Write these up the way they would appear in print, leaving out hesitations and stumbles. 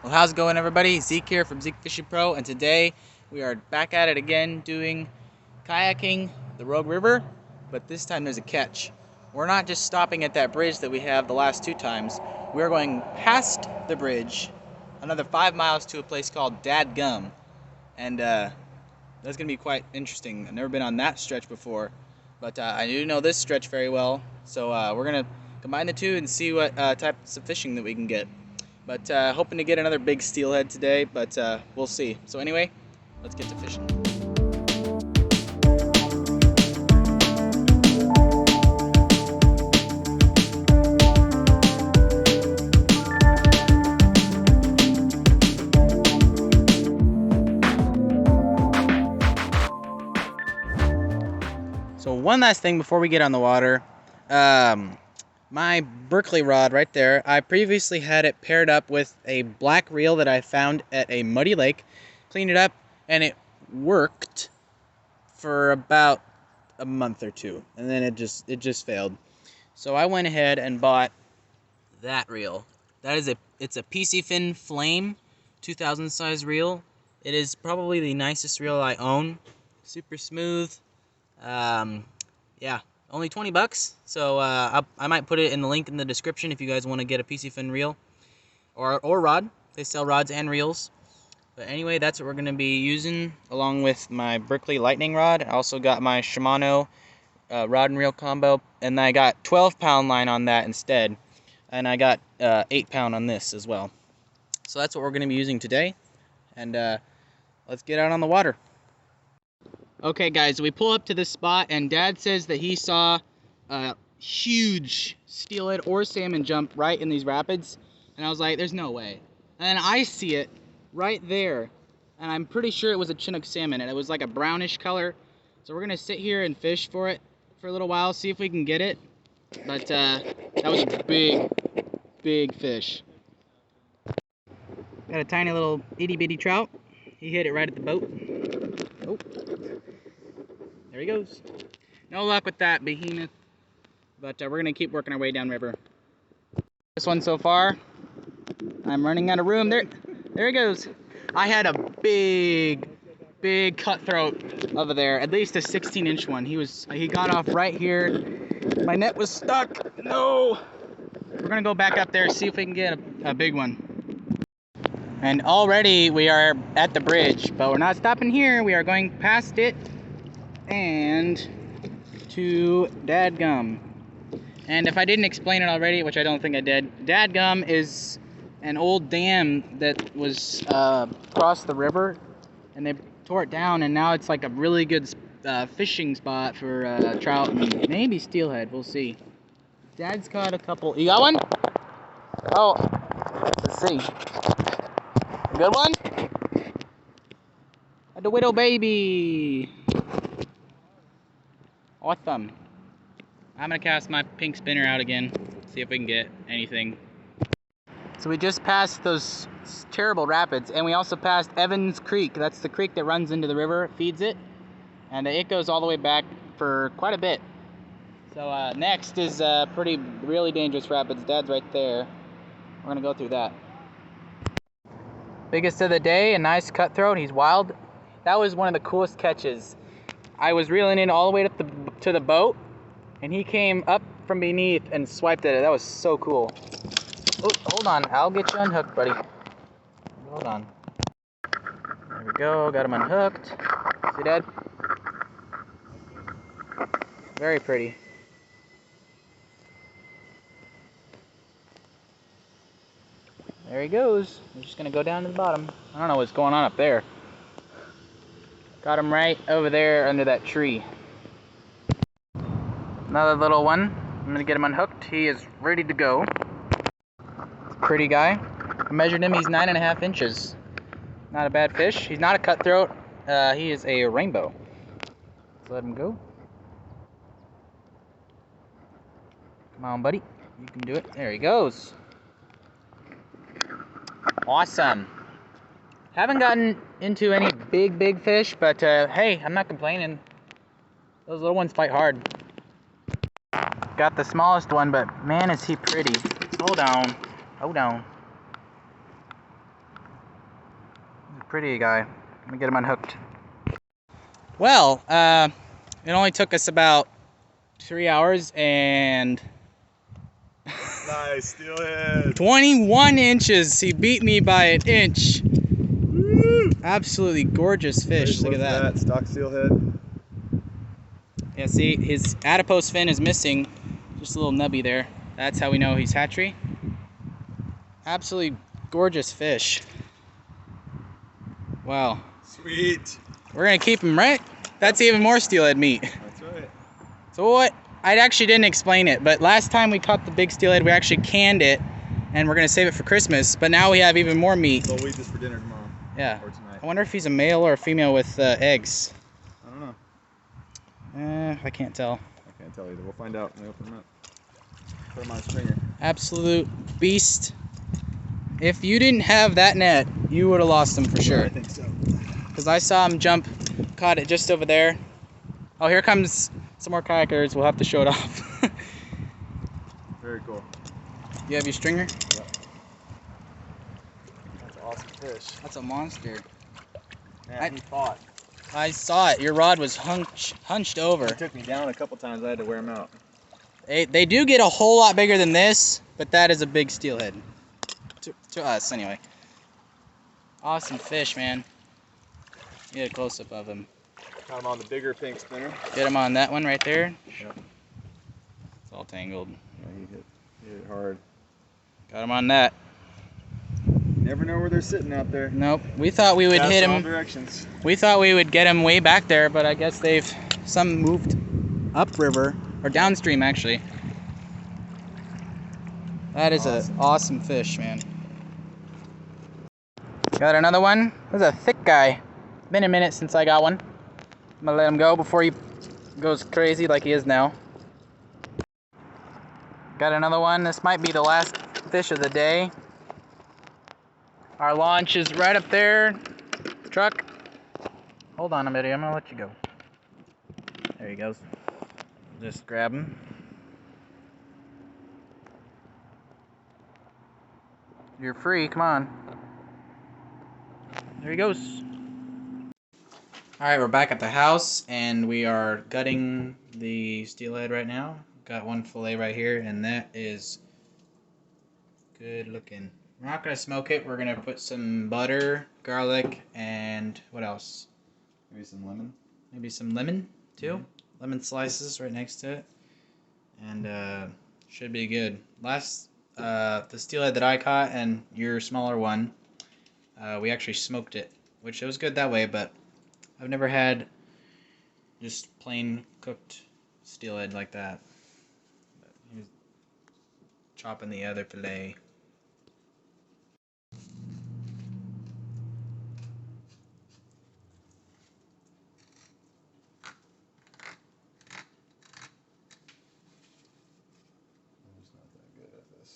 Well, how's it going, everybody? Zeke here from Zeke Fishing Pro, and today we are back at it again doing kayaking the Rogue River, but this time there's a catch. We're not just stopping at that bridge that we have the last two times. We are going past the bridge, another 5 miles to a place called Dad Gum, and that's going to be quite interesting. I've never been on that stretch before, but I do know this stretch very well, so we're going to combine the two and see what types of fishing that we can get. But hoping to get another big steelhead today, but we'll see. So anyway, let's get to fishing. So one last thing before we get on the water. My Berkeley rod right there, I previously had it paired up with a black reel that I found at a muddy lake, cleaned it up, and it worked for about a month or two, and then it just failed. So I went ahead and bought that reel. It's a PC Fin Flame 2000 size reel. It is probably the nicest reel I own. Super smooth. Yeah. Only 20 bucks, so I might put it in the link in the description if you guys want to get a PC Fin reel or rod. They sell rods and reels. But anyway, that's what we're going to be using along with my Berkeley Lightning rod. I also got my Shimano rod and reel combo, and I got 12-pound line on that instead, and I got 8-pound on this as well. So that's what we're going to be using today, and let's get out on the water. Okay, guys, we pull up to this spot, and Dad says that he saw a huge steelhead or salmon jump right in these rapids, and I was like, there's no way. And then I see it right there, and I'm pretty sure it was a Chinook salmon, and it was like a brownish color. So we're gonna sit here and fish for it for a little while, see if we can get it. But that was a big fish. Got a tiny little itty-bitty trout. He hit it right at the boat. Oh. There he goes. No luck with that behemoth, but we're going to keep working our way downriver. This one so far, I'm running out of room. There he goes. I had a big cutthroat over there, at least a 16-inch one. He got off right here. My net was stuck. No. We're going to go back up there, see if we can get a big one. And already we are at the bridge, but we're not stopping here. We are going past it and to Dadgum. And if I didn't explain it already, which I don't think I did, Dadgum is an old dam that was across the river, and they tore it down, and now it's like a really good fishing spot for trout and maybe steelhead. We'll see. Dad's caught a couple. You got one? Oh, let's see. A good one? The widow baby. Awesome. I'm gonna cast my pink spinner out again, see if we can get anything. So we just passed those terrible rapids, and we also passed Evans Creek. That's the creek that runs into the river, feeds it, and it goes all the way back for quite a bit. So next is really dangerous rapids. Dad's right there. We're gonna go through that. Biggest of the day, a nice cutthroat. He's wild. That was one of the coolest catches. I was reeling in all the way to the boat, and he came up from beneath and swiped at it. That was so cool. Oh, hold on. I'll get you unhooked, buddy. Hold on. There we go. Got him unhooked. See, Dad? Very pretty. There he goes. We're just going to go down to the bottom. I don't know what's going on up there. Got him right over there under that tree. Another little one. I'm going to get him unhooked. He is ready to go. Pretty guy. I measured him. He's 9.5 inches. Not a bad fish. He's not a cutthroat. He is a rainbow. Let's let him go. Come on, buddy. You can do it. There he goes. Awesome. Haven't gotten into any big fish, but hey, I'm not complaining. Those little ones fight hard. Got the smallest one, but man, is he pretty. Hold on. Hold on. pretty guy. Let me get him unhooked. Well, it only took us about 3 hours and Nice, steelhead. 21 inches. He beat me by an inch. Woo! Absolutely gorgeous fish. Look at that. Stock steelhead. Yeah, see, his adipose fin is missing. Just a little nubby there. That's how we know he's hatchery. Absolutely gorgeous fish. Wow. Sweet. We're gonna keep him, right? That's even more steelhead meat. That's right. So what? I actually didn't explain it, but last time we caught the big steelhead, we actually canned it, and we're gonna save it for Christmas. But now we have even more meat. So we'll eat this for dinner tomorrow. Yeah. Or tonight. I wonder if he's a male or a female with eggs. I don't know. I can't tell. I can't tell either. We'll find out when we open them up. Put them on a stringer. Absolute beast. If you didn't have that net, you would have lost him for sure. Yeah, I think so. Because I saw him jump, caught it just over there. Oh, here comes some more kayakers. We'll have to show it off. Very cool. You have your stringer? Yep. That's an awesome fish. That's a monster. Man, he fought. I saw it. Your rod was hunched over. It took me down a couple times. I had to wear him out. They do get a whole lot bigger than this, but that is a big steelhead. To us, anyway. Awesome fish, man. Get a close-up of him. Got him on the bigger pink spinner. Get him on that one right there. Yep. It's all tangled. Yeah, he hit hard. Got him on that. Never know where they're sitting out there. Nope. We thought we would Cast hit in all him. directions. We thought we would get him way back there, but I guess some moved upriver or downstream actually. That is an awesome fish, man. Got another one. This is a thick guy. Been a minute since I got one. I'm gonna let him go before he goes crazy like he is now. Got another one. This might be the last fish of the day. Our launch is right up there. Truck. Hold on a minute. I'm gonna let you go. There he goes. Just grab him. You're free. Come on. There he goes. Alright, we're back at the house, and we are gutting the steelhead right now. Got one fillet right here, and that is good looking. We're not going to smoke it. We're going to put some butter, garlic, and what else? Maybe some lemon. Maybe some lemon, too. Mm-hmm. Lemon slices right next to it. And should be good. The steelhead that I caught and your smaller one, we actually smoked it, which it was good that way, but I've never had just plain cooked steelhead like that. But he was chopping the other fillet. I'm just not that good at this.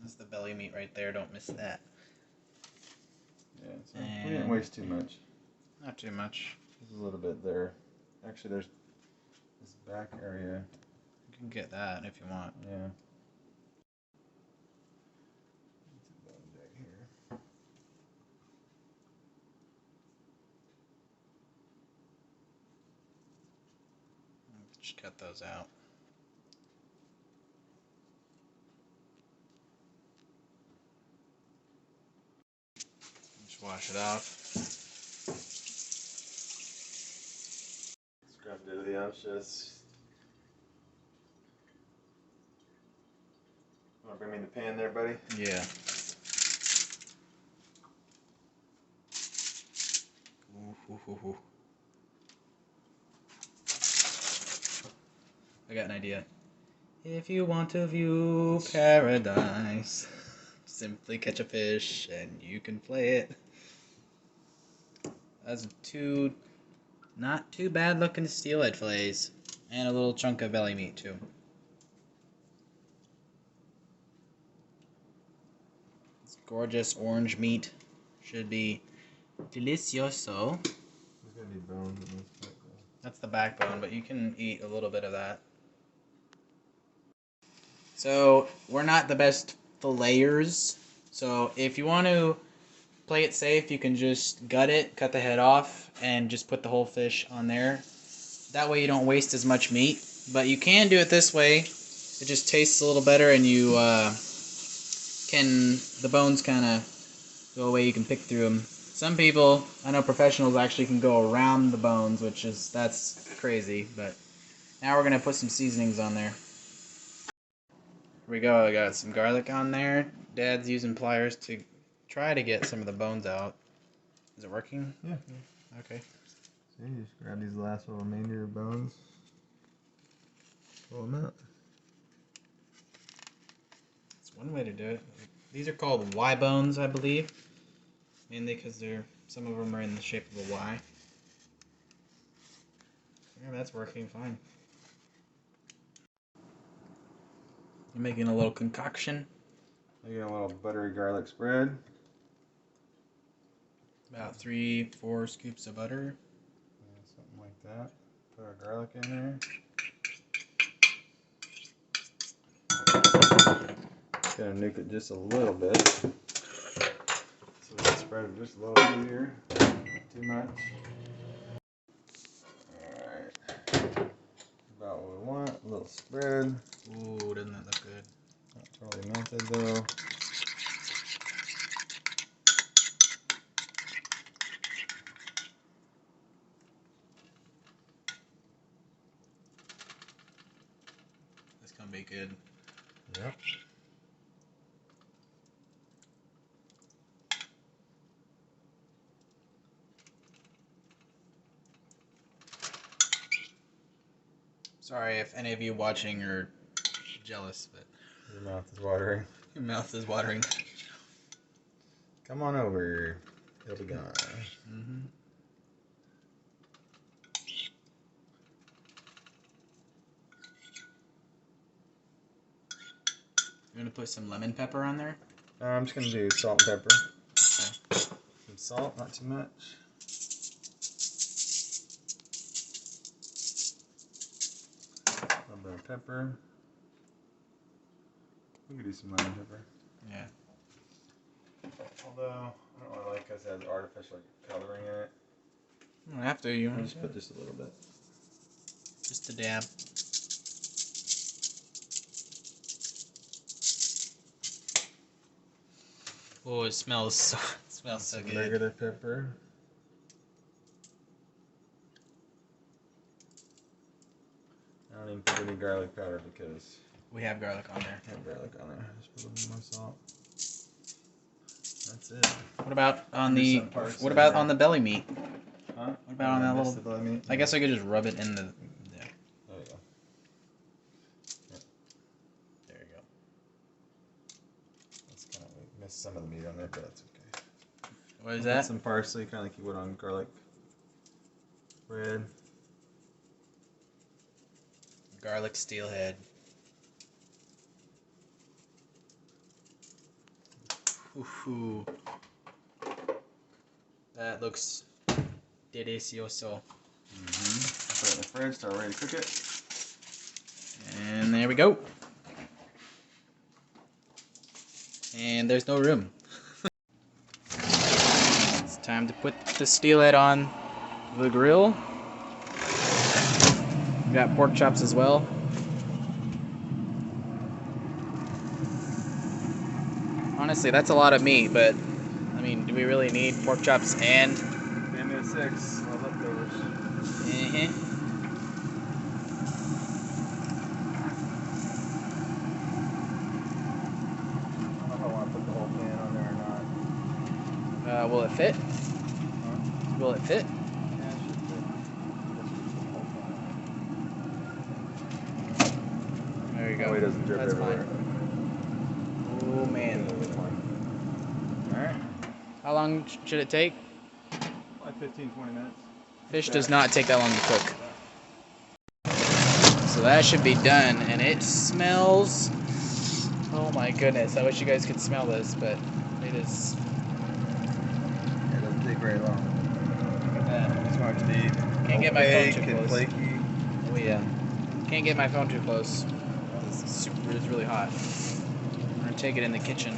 That's the belly meat right there. Don't miss that. Yeah, so we didn't waste too much. Not too much. There's a little bit there. Actually, there's this back area. You can get that if you want. Yeah. It's a bone deck here. Just cut those out. Just wash it off. Scrub rid of the ashes. Want to bring me the pan there, buddy? Yeah. Ooh. I got an idea. If you want to view paradise, simply catch a fish and you can play it. That's two not too bad looking steelhead fillets. And a little chunk of belly meat too. It's gorgeous orange meat. Should be delicioso. There's gonna be bones in this backbone. That's the backbone, but you can eat a little bit of that. So we're not the best filleters. So if you want to play it safe, you can just gut it, cut the head off, and just put the whole fish on there. That way you don't waste as much meat. But you can do it this way. It just tastes a little better, and you the bones kind of go away. You can pick through them. Some people, I know professionals actually can go around the bones, that's crazy. But now we're gonna put some seasonings on there. Here we go. I got some garlic on there. Dad's using pliers to try to get some of the bones out. Is it working? Yeah. Okay. So you just grab these last little remainder bones. Pull them out. That's one way to do it. These are called Y bones, I believe. Mainly because some of them are in the shape of a Y. Yeah, that's working fine. You're making a little concoction. Making a little buttery garlic spread. About 3-4 scoops of butter. Yeah, something like that. Put our garlic in there. Gonna nuke it just a little bit. So we can spread it just a little easier. Not too much. Alright. About what we want. A little spread. Ooh, doesn't that look good? Not totally melted though. That's gonna be good. Yep. Sorry if any of you watching are jealous, but Your mouth is watering. your mouth is watering. Come on over. He'll be gone. Mm-hmm. You're gonna put some lemon pepper on there? I'm just gonna do salt and pepper. Okay. Some salt, not too much. A little bit of pepper. We could do some lemon pepper. Yeah. Although, I don't really like because it has artificial coloring in it. You don't have to. You I'll want just put just a little bit. just a dab. Oh, it smells so good. Regular pepper. I don't even put any garlic powder because We have garlic on there. I have garlic on there. Just put a little more salt. That's it. What about on There's the some parts what in about there. on the belly meat? Huh? What about on that I little? missed the belly meat? I guess I could just rub it in the. Yeah. There you go. There you go. That's kind of, we missed some of the meat on there, but that's okay. What is Put that? some parsley, kind of like you would on garlic bread. Garlic steelhead. Ooh. That looks delicioso. Put it in the fridge, start ready to cook it. And there we go. And there's no room. It's time to put the steelhead on the grill. We got pork chops as well. Honestly, that's a lot of meat, but I mean, do we really need pork chops and? Family of 6, well, leftovers. I don't know if I want to put the whole pan on there or not. Will it fit? Huh? Will it fit? Yeah, it should fit. There you go. That way it doesn't drip That's everywhere. fine. Oh man. Alright. How long should it take? Like 15-20 minutes. Fish does not take that long to cook. So that should be done, and it smells. Oh my goodness! I wish you guys could smell this, but it is take very long. It's going to be Can't get my phone too opaque and close. flaky. Oh yeah. Can't get my phone too close. It's really hot. I'm gonna take it in the kitchen.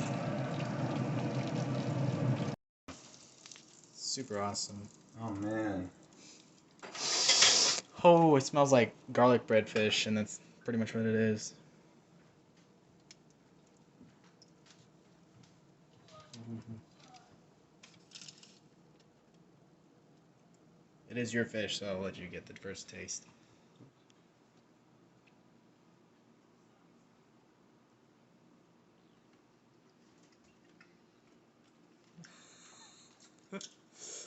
Super awesome. Oh man. Oh, it smells like garlic bread fish, and that's pretty much what it is. It is your fish, so I'll let you get the first taste.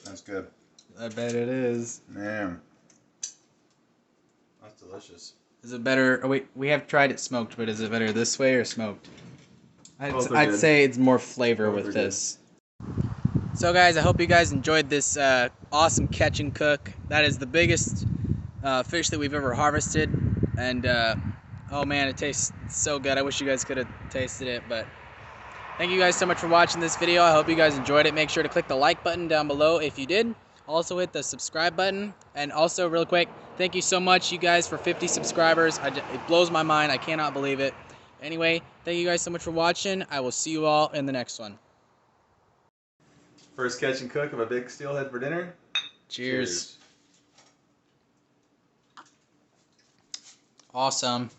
That's good. I bet it is. Man. That's delicious. Is it better? Oh wait, we have tried it smoked, but is it better this way or smoked? Both are I'd good. say it's more flavor Both with are this. So guys, I hope you guys enjoyed this awesome catch and cook. That is the biggest fish that we've ever harvested, and oh man, it tastes so good. I wish you guys could have tasted it, but thank you guys so much for watching this video. I hope you guys enjoyed it. Make sure to click the like button down below if you did. Also hit the subscribe button, and also real quick, thank you so much you guys for 50 subscribers. It blows my mind. I cannot believe it. Anyway, thank you guys so much for watching. I will see you all in the next one. First catch and cook of a big steelhead for dinner. Cheers. Awesome.